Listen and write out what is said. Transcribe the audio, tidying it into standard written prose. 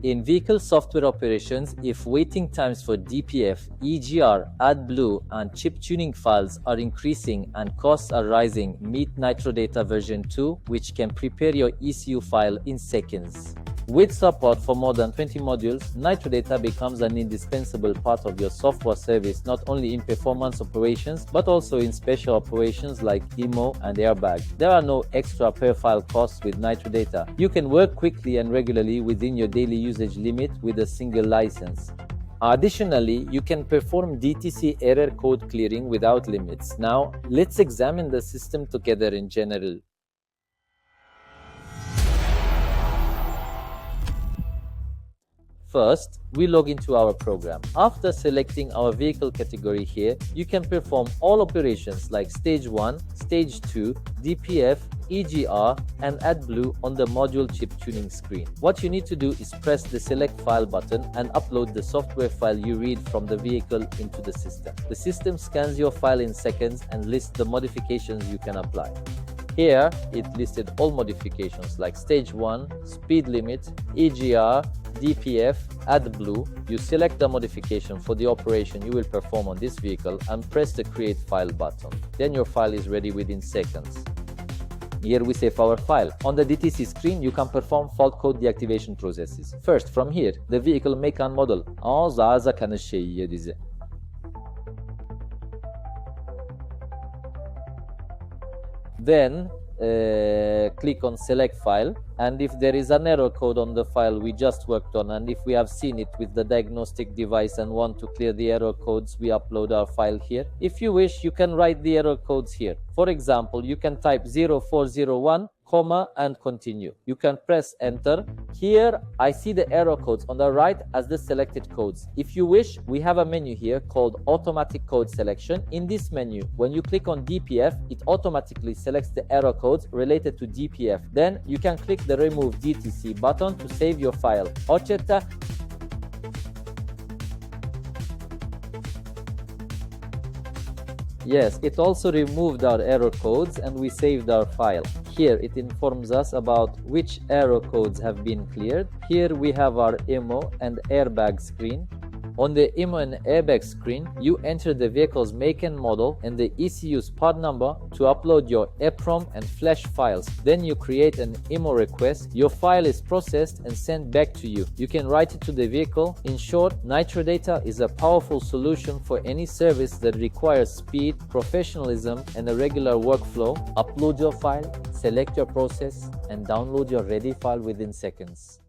In vehicle software operations, if waiting times for DPF, EGR, AdBlue, and chip tuning files are increasing and costs are rising, meet Nitro Data version 2, which can prepare your ECU file in seconds. With support for more than 20 modules, Nitro Data becomes an indispensable part of your software service, not only in performance operations, but also in special operations like IMO and airbag. There are no extra per file costs with Nitro Data. You can work quickly and regularly within your daily usage limit with a single license. Additionally, you can perform DTC error code clearing without limits. Now, let's examine the system together in general. First, we log into our program. After selecting our vehicle category here, you can perform all operations like Stage 1, Stage 2, DPF, EGR, and AdBlue on the module chip tuning screen. What you need to do is press the Select File button and upload the software file you read from the vehicle into the system. The system scans your file in seconds and lists the modifications you can apply. Here, it listed all modifications like Stage 1, Speed Limit, EGR, DPF, AdBlue. You select the modification for the operation you will perform on this vehicle and press the Create File button. Then your file is ready within seconds. Here we save our file. On the DTC screen, you can perform fault code deactivation processes. First, from here, the vehicle make and model. Then click on Select File, and if there is an error code on the file we just worked on, and if we have seen it with the diagnostic device and want to clear the error codes, we upload our file here. If you wish, you can write the error codes here. For example, you can type 0401, comma, and continue. You can press enter. Here I see the error codes on the right as the selected codes. If you wish, we have a menu here called automatic code selection. In this menu, when you click on DPF, it automatically selects the error codes related to DPF. Then you can click the remove DTC button to save your file. Yes, it also removed our error codes and we saved our file. Here it informs us about which error codes have been cleared. Here we have our IMO and airbag screen. On the IMO and airbag screen, you enter the vehicle's make and model and the ECU's part number to upload your EEPROM and flash files. Then you create an IMO request. Your file is processed and sent back to you. You can write it to the vehicle. In short, Nitro Data is a powerful solution for any service that requires speed, professionalism, and a regular workflow. Upload your file, select your process, and download your ready file within seconds.